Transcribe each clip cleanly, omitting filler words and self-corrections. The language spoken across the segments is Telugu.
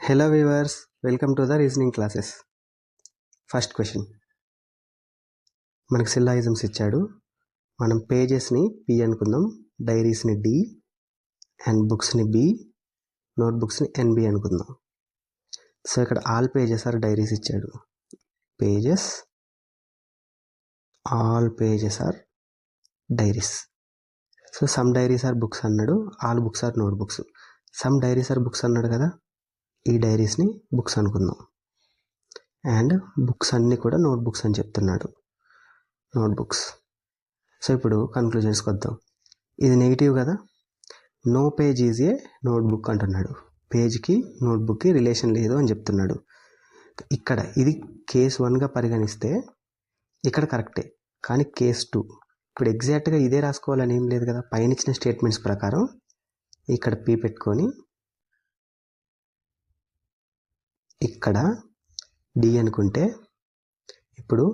Hello viewers, welcome to the reasoning classes. First question. మనకు సిల్లాయిజమ్స్ ఇచ్చాడు. మనం పేజెస్ని P అనుకుందాం, డైరీస్ని D అండ్ బుక్స్ని B, నోట్బుక్స్ని NB అనుకుందాం. సో ఇక్కడ ఆల్ పేజెస్ ఆర్ డైరీస్ ఇచ్చాడు. Pages, all pages are diaries. So some diaries are books అన్నాడు, all books are notebooks. Some diaries are books అన్నాడు కదా, ఈ డైరీస్ని బుక్స్ అనుకుందాం. అండ్ బుక్స్ అన్నీ కూడా నోట్బుక్స్ అని చెప్తున్నాడు, నోట్బుక్స్. సో ఇప్పుడు కన్క్లూజన్స్కి వద్దాం. ఇది నెగిటివ్ కదా, no page is a notebook అంటున్నాడు. పేజ్కి నోట్బుక్కి రిలేషన్ లేదు అని చెప్తున్నాడు. ఇక్కడ ఇది కేస్ 1గా పరిగణిస్తే ఇక్కడ కరెక్టే, కానీ కేస్ 2 ఇప్పుడు ఎగ్జాక్ట్గా ఇదే రాసుకోవాలని ఏం లేదు కదా. పైన ఇచ్చిన స్టేట్మెంట్స్ ప్రకారం ఇక్కడ P పెట్టుకొని ఇక్కడ D అనుకుంటే, ఇప్పుడు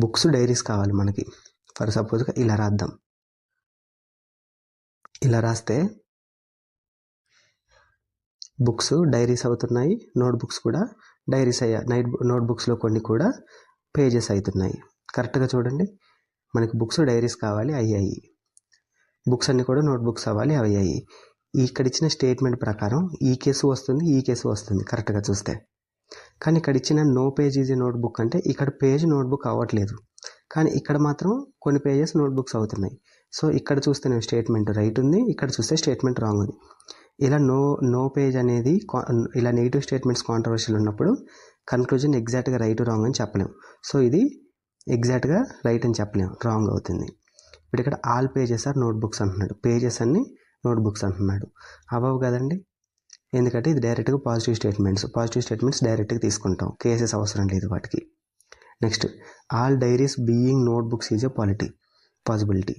బుక్స్ డైరీస్ కావాలి మనకి. ఫర్ సపోజ్గా ఇలా రాద్దాం. ఇలా రాస్తే బుక్స్ డైరీస్ అవుతున్నాయి, నోట్బుక్స్ కూడా డైరీస్ అయ్యాయి. నోట్బుక్స్లో కొన్ని కూడా పేజెస్ అవుతున్నాయి. కరెక్ట్గా చూడండి, మనకి బుక్స్ డైరీస్ కావాలి, అయ్యాయి. బుక్స్ అన్నీ కూడా నోట్బుక్స్ అవ్వాలి, అయ్యాయి. ఇక్కడ ఇచ్చిన స్టేట్మెంట్ ప్రకారం ఈ కేసు వస్తుంది, ఈ కేసు వస్తుంది కరెక్ట్గా చూస్తే. కానీ ఇక్కడ ఇచ్చిన no page is a notebook అంటే ఇక్కడ పేజ్ నోట్బుక్ అవ్వట్లేదు, కానీ ఇక్కడ మాత్రం కొన్ని పేజెస్ నోట్బుక్స్ అవుతున్నాయి. సో ఇక్కడ చూస్తే నేను స్టేట్మెంట్ రైట్ ఉంది, ఇక్కడ చూస్తే స్టేట్మెంట్ రాంగ్ ఉంది. ఇలా నో పేజ్ అనేది ఇలా నెగిటివ్ స్టేట్మెంట్స్ కాంట్రవర్షియల్ ఉన్నప్పుడు కన్క్లూజన్ ఎగ్జాక్ట్గా రైట్ రాంగ్ అని చెప్పలేము. సో ఇది ఎగ్జాక్ట్గా రైట్ అని చెప్పలేము, రాంగ్ అవుతుంది. ఇప్పుడు ఇక్కడ ఆల్ పేజెస్ ఆర్ నోట్బుక్స్ అంటున్నాడు, పేజెస్ అన్ని నోట్బుక్స్ అంటున్నాడు. అవ్వవు కదండి, ఎందుకంటే ఇది డైరెక్ట్గా పాజిటివ్ స్టేట్మెంట్స్ డైరెక్ట్గా తీసుకుంటాం, కేసెస్ అవసరం లేదు వాటికి. Next, all diaries being notebooks is a possibility.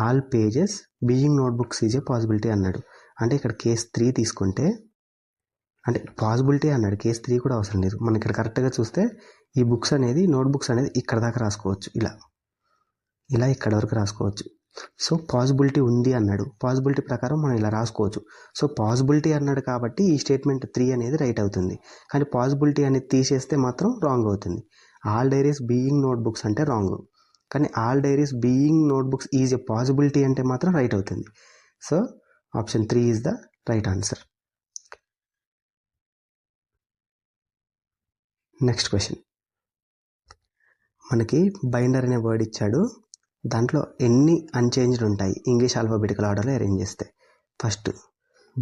All pages being notebooks is a possibility అన్నాడు. అంటే ఇక్కడ కేస్ 3 తీసుకుంటే, అంటే పాసిబిలిటీ అన్నాడు, కేస్ 3 కూడా అవసరం లేదు. మనం ఇక్కడ కరెక్ట్గా చూస్తే ఈ బుక్స్ అనేది నోట్బుక్స్ అనేది ఇక్కడ దాకా రాసుకోవచ్చు, ఇలా ఇక్కడ వరకు రాసుకోవచ్చు. సో పాసిబిలిటీ ఉంది అన్నాడు, పాసిబిలిటీ ప్రకారం మనం ఇలా రాసుకోవచ్చు. సో పాసిబిలిటీ అన్నాడు కాబట్టి ఈ స్టేట్మెంట్ 3 అనేది రైట్ అవుతుంది. కానీ పాసిబిలిటీ అనేది తీసేస్తే మాత్రం రాంగ్ అవుతుంది. ఆల్ డైరీస్ బీయింగ్ నోట్బుక్స్ అంటే రాంగ్, కానీ all diaries being notebooks is a possibility అంటే మాత్రం రైట్ అవుతుంది. So option 3 is the right answer. Next question. మనకి బైండర్ అనే వర్డ్ ఇచ్చాడు, దాంట్లో ఎన్ని అన్చేంజ్డ్ ఉంటాయి ఇంగ్లీష్ ఆల్ఫాబెటికల్ ఆర్డర్లో అరేంజ్ చేస్తే. ఫస్ట్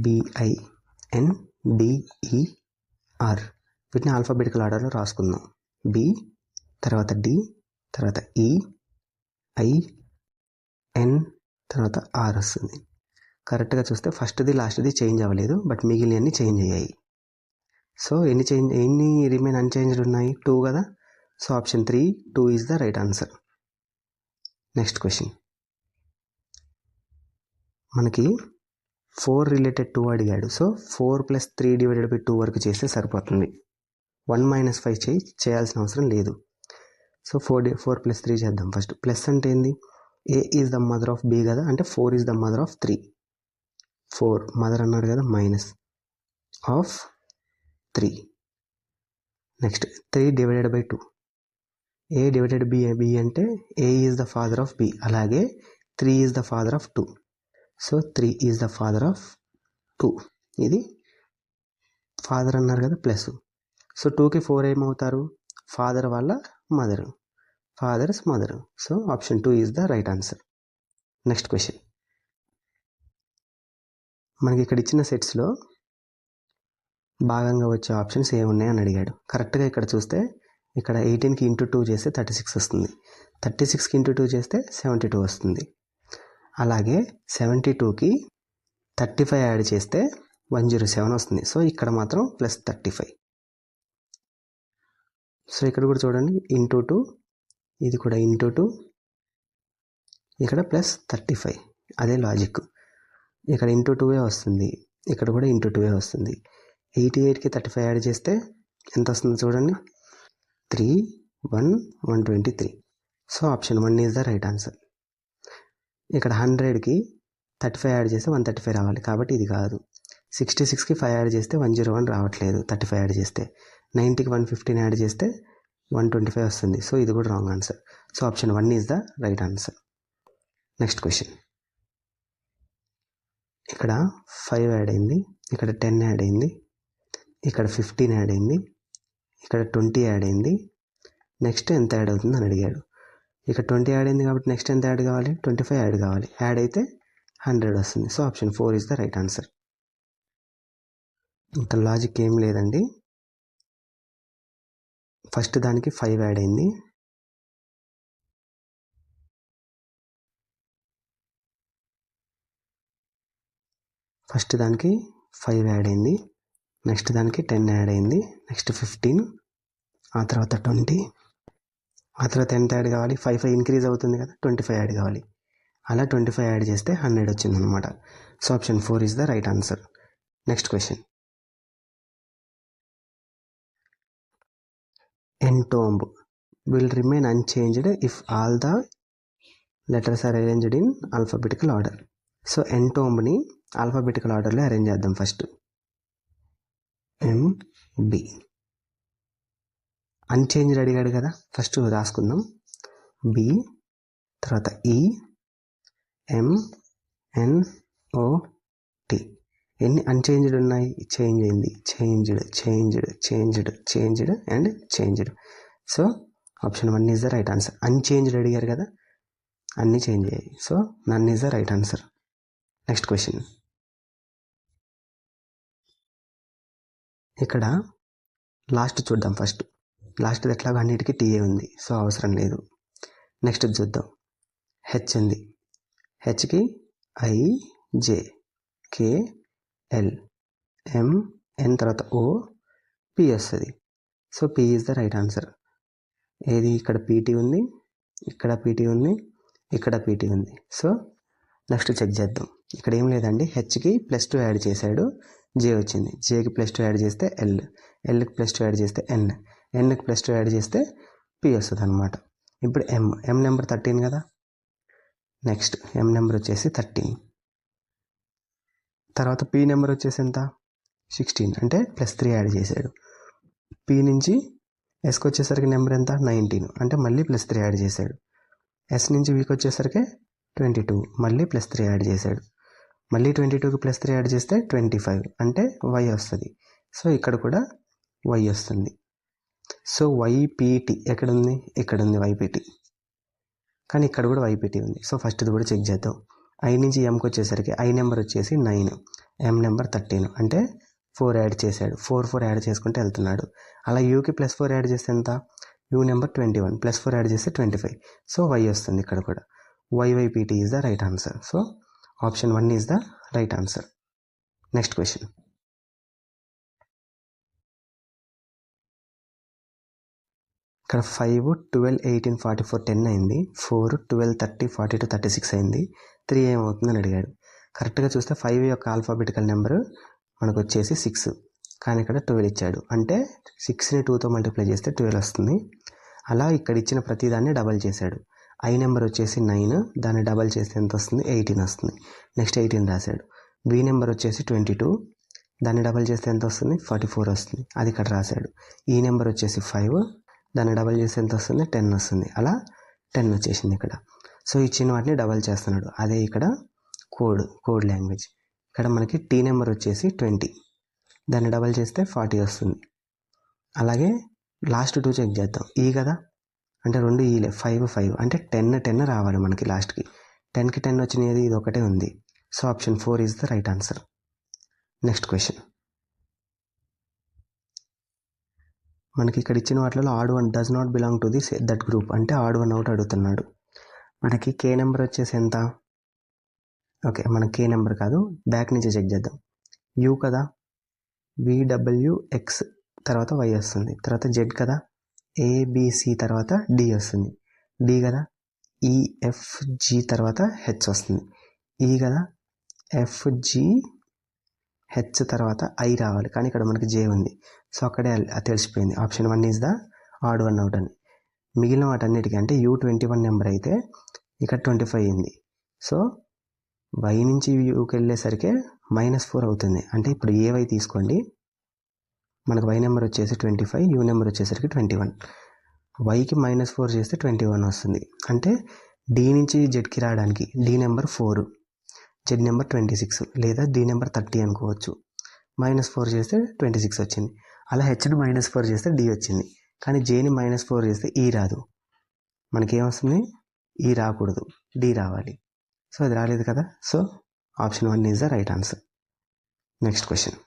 BINDER, వీటిని ఆల్ఫాబెటికల్ ఆర్డర్లో రాసుకుందాం. B, తర్వాత D, తర్వాత E, I, N, తర్వాత R వస్తుంది. కరెక్ట్గా చూస్తే ఫస్ట్ది లాస్ట్ది చేంజ్ అవ్వలేదు, బట్ మిగిలినవన్నీ చేంజ్ అయ్యాయి. సో ఎన్ని రిమైన్ అన్చేంజ్డ్ ఉన్నాయి? 2 కదా. So option 3, 2 is the right answer. Next question. మనకి 4 రిలేటెడ్ 2 అడిగాడు. సో 4 + 3 / 2 వరకు చేస్తే సరిపోతుంది. 1 - 5 చేయాల్సిన అవసరం లేదు. సో 4 + 3 చేద్దాం. ఫస్ట్ ప్లస్ అంటే ఏంది? A is the mother of B కదా, అంటే 4 is the mother of 3. 4 mother అన్నాడు కదా, minus of 3. Next 3 / 2. A / B అంటే A is the father of B, అలాగే 3 is the father of 2. So 3 is the father of 2. ఇది ఫాదర్ అన్నారు కదా, ప్లస్. సో 2కి 4 ఏమవుతారు? ఫాదర్ వాళ్ళ mother, father's mother. So option 2 is the right answer. Next question. మనకి ఇక్కడ ఇచ్చిన సెట్స్లో భాగంగా వచ్చే ఆప్షన్స్ ఏమున్నాయని అడిగాడు. కరెక్ట్గా ఇక్కడ చూస్తే ఇక్కడ 18కి × 2 చేస్తే 36 వస్తుంది, 36కి × 2 చేస్తే 72 వస్తుంది. అలాగే 72కి 35 యాడ్ చేస్తే 107 వస్తుంది. సో ఇక్కడ మాత్రం +35. సో ఇక్కడ కూడా చూడండి, × 2, ఇది కూడా × 2, ఇక్కడ +35. అదే లాజిక్. ఇక్కడ × 2 వస్తుంది, ఇక్కడ కూడా × 2 వస్తుంది. 88కి 35 యాడ్ చేస్తే ఎంత వస్తుంది చూడండి, 3, 1, 123. So option 1 is the right answer. ఇక్కడ 100కి 35 యాడ్ చేస్తే 135 రావాలి, కాబట్టి ఇది కాదు. 66కి 5 యాడ్ చేస్తే 101 రావట్లేదు. 35 యాడ్ చేస్తే 90కి 115 యాడ్ చేస్తే 125 వస్తుంది. సో ఇది కూడా wrong answer. So option 1 is the right answer. Next question. ఇక్కడ 5 యాడ్ అయింది, ఇక్కడ 10 యాడ్ అయింది, ఇక్కడ 15 యాడ్ అయింది, ఇక్కడ 20 యాడ్ అయింది. నెక్స్ట్ ఎంత యాడ్ అవుతుంది అని అడిగాడు. ఇక్కడ 20 యాడ్ అయింది కాబట్టి నెక్స్ట్ ఎంత యాడ్ కావాలి? 25 యాడ్ కావాలి. యాడ్ అయితే 100 వస్తుంది. So option 4 is the right answer. ఇంకా లాజిక్ ఏం లేదండి. ఫస్ట్ దానికి 5 యాడ్ అయింది, ఫస్ట్ దానికి 5 యాడ్ అయింది, నెక్స్ట్ దానికి 10 యాడ్ అయింది, నెక్స్ట్ 15, ఆ తర్వాత 20, ఆ తర్వాత ఎంత యాడ్ కావాలి? 5 ఇంక్రీజ్ అవుతుంది కదా, 25 యాడ్ కావాలి. అలా 25 యాడ్ చేస్తే 100 వచ్చింది అనమాట. So option 4 is the right answer. Next question. entomb will remain unchanged if all the letters are arranged in alphabetical order. So entombని ఆల్ఫాబెటికల్ ఆర్డర్లో అరేంజ్ చేద్దాం. First MB. అన్చేంజ్డ్ అడిగాడు కదా, ఫస్ట్ రాసుకుందాం. B, తర్వాత EMNOT. ఎన్ని అన్చేంజ్డ్ ఉన్నాయి? చేంజ్ అయింది, changed and changed. So option 1 is the right answer. Unchanged అడిగారు కదా, అన్నీ చేంజ్ అయ్యాయి. So none is the right answer. Next question. ఇక్కడ లాస్ట్ చూద్దాం. ఫస్ట్ లాస్ట్ ఎట్లాగో అన్నిటికీ టీఏ ఉంది, సో అవసరం లేదు. నెక్స్ట్ చూద్దాం. హెచ్ ఉంది, హెచ్కి IJ, KL, MN, తర్వాత OP వస్తుంది. So P is the right answer. ఏది? ఇక్కడ PT ఉంది, ఇక్కడ PT ఉంది, ఇక్కడ PT ఉంది. సో నెక్స్ట్ చెక్ చేద్దాం. ఇక్కడ ఏం లేదండి, హెచ్కి +2 యాడ్ చేశాడు, J వచ్చింది. Jకి +2 యాడ్ చేస్తే L, Lకి +2 యాడ్ చేస్తే N, Nకి +2 యాడ్ చేస్తే P వస్తుంది అనమాట. ఇప్పుడు M నెంబర్ 13 కదా. నెక్స్ట్ M నెంబర్ వచ్చేసి 13, తర్వాత P నెంబర్ వచ్చేసి ఎంత? 16, అంటే +3 యాడ్ చేశాడు. P నుంచి Sకి వచ్చేసరికి నెంబర్ ఎంత? 19, అంటే మళ్ళీ +3 యాడ్ చేశాడు. S నుంచి Vకి వచ్చేసరికి 22, మళ్ళీ +3 యాడ్ చేశాడు. మళ్ళీ 22కి +3 యాడ్ చేస్తే 25, అంటే Y వస్తుంది. సో ఇక్కడ కూడా Y వస్తుంది. సో YPT ఎక్కడుంది? ఇక్కడ ఉంది YPT, కానీ ఇక్కడ కూడా YPT ఉంది. సో ఫస్ట్ ఇది కూడా చెక్ చేద్దాం. I నుంచి Mకి వచ్చేసరికి I నెంబర్ వచ్చేసి 9, M నెంబర్ 13, అంటే 4 యాడ్ చేశాడు. 4 యాడ్ చేసుకుంటే వెళ్తున్నాడు. అలా Uకి +4 యాడ్ చేస్తే ఎంత? U నెంబర్ 21, +4 యాడ్ చేస్తే 25. సో Y వస్తుంది ఇక్కడ కూడా. YYPT is the right answer. So option 1 is the right answer. Next question. ఇక్కడ 5, 12, 18, 44, 10 అయింది. 4, 12, 30, 42, 36 అయింది. 3 ఏమవుతుందని అడిగాడు. కరెక్ట్గా చూస్తే 5 యొక్క ఆల్ఫాబెటికల్ నెంబరు మనకు వచ్చేసి 6, కానీ ఇక్కడ 12 ఇచ్చాడు. అంటే 6ని 2తో మల్టిప్లై చేస్తే 12 వస్తుంది. అలా ఇక్కడ ఇచ్చిన ప్రతిదాన్ని డబల్ చేశాడు. I నెంబర్ వచ్చేసి 9, దాన్ని డబల్ చేస్తే ఎంత వస్తుంది? 18 వస్తుంది. నెక్స్ట్ 18 రాశాడు. B నెంబర్ వచ్చేసి 22, దాన్ని డబల్ చేస్తే ఎంత వస్తుంది? 44 వస్తుంది. అది ఇక్కడ రాశాడు. E నెంబర్ వచ్చేసి 5, దాన్ని డబల్ చేస్తే ఎంత వస్తుంది? 10 వస్తుంది. అలా 10 వచ్చేసింది ఇక్కడ. సో ఇచ్చిన వాటిని డబల్ చేస్తున్నాడు. అదే ఇక్కడ కోడ్ లాంగ్వేజ్. ఇక్కడ మనకి T నెంబర్ వచ్చేసి 20, దాన్ని డబల్ చేస్తే 40 వస్తుంది. అలాగే లాస్ట్ 2 చెక్ చేద్దాం. E కదా, అంటే 2 ఈలే, 5 అంటే 10 రావాలి మనకి లాస్ట్కి. 10కి 10 వచ్చినది ఇది ఒకటే ఉంది. So option 4 is the right answer. Next question. మనకి ఇక్కడ ఇచ్చిన వాటిలో odd one does not belong to this that group, అంటే ఆడ్ వన్ అవుట్ అడుగుతున్నాడు. మనకి K నెంబర్ వచ్చేసి ఎంత? ఓకే, మన K నెంబర్ కాదు, బ్యాక్ నుంచి చెక్ చేద్దాం. U కదా, VWX తర్వాత Y వస్తుంది. తర్వాత Z కదా, ABC తర్వాత D వస్తుంది. D కదా, EFG తర్వాత H వస్తుంది. E కదా, FGH తర్వాత I రావాలి, కానీ ఇక్కడ మనకి J ఉంది. సో అక్కడే తెలిసిపోయింది. Option 1 is the odd one out అని. మిగిలిన వాటన్నిటికీ అంటే U21 నెంబర్ అయితే ఇక్కడ 25 అయింది. సో వై నుంచి యూకి వెళ్ళేసరికి -4 అవుతుంది. అంటే ఇప్పుడు ఏ వై తీసుకోండి, మనకు వై నెంబర్ వచ్చేసి 25, యూ నెంబర్ వచ్చేసరికి 21. వైకి -4 చేస్తే 21 వస్తుంది. అంటే డి నుంచి జెడ్కి రావడానికి డి నెంబర్ 4, జెడ్ నెంబర్ 26 లేదా డి నెంబర్ 30 అనుకోవచ్చు. -4 చేస్తే 26 వచ్చింది. అలా హెచ్ని -4 చేస్తే డి వచ్చింది. కానీ జేని -4 చేస్తే ఈ రాదు. మనకేమొస్తుంది? ఈ రాకూడదు, డి రావాలి. సో అది రాలేదు కదా. So option 1 is the right answer. Next question.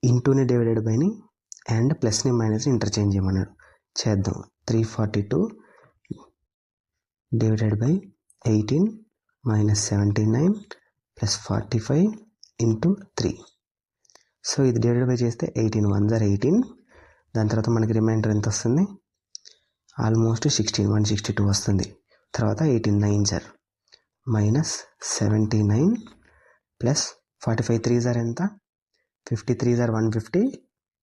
ఇంటూని డివైడెడ్ బైని అండ్ ప్లస్ని మైనస్ని ఇంటర్చేంజ్ చేయమన్నాడు. చేద్దాం. 342 డివైడెడ్ బై 18 - 79 + 45 × 3. సో ఇది డివైడెడ్ బై చేస్తే 18 1s are 18. దాని తర్వాత మనకి రిమైండర్ ఎంత వస్తుంది? ఆల్మోస్ట్ 16, 162 వస్తుంది. తర్వాత 18 9s are -79 + 45 3s are ఎంత? 53s are 150,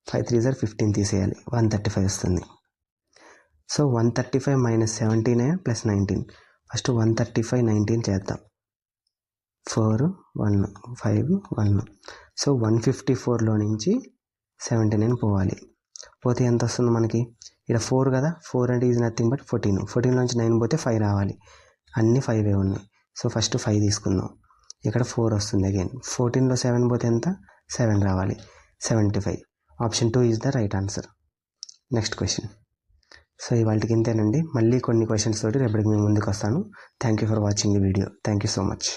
5 3s are 15 తీసేయాలి, 135 వస్తుంది. సో 135 - 79 + 19. ఫస్ట్ 135 19 చేద్దాం. 4 1 5 1. సో 154లో నుంచి 79 పోవాలి. పోతే ఎంత వస్తుంది మనకి? ఇక్కడ 4 కదా, 4 అంటే ఈజ్ నథింగ్ బట్ 14. 14 నుంచి 9 పోతే 5 రావాలి. అన్నీ 5 ఉన్నాయి. సో ఫస్ట్ 5 తీసుకుందాం. ఇక్కడ 4 వస్తుంది అగైన్. 14లో 7 పోతే ఎంత? 7 రావాలి. 75. Option 2 is the right answer. Next question. So ఇవాళకి ఇంతేనండి. మళ్ళీ కొన్ని క్వశ్చన్స్ తోటి రేపటికి మేము ముందుకు వస్తాను. Thank you for watching the video. Thank you so much.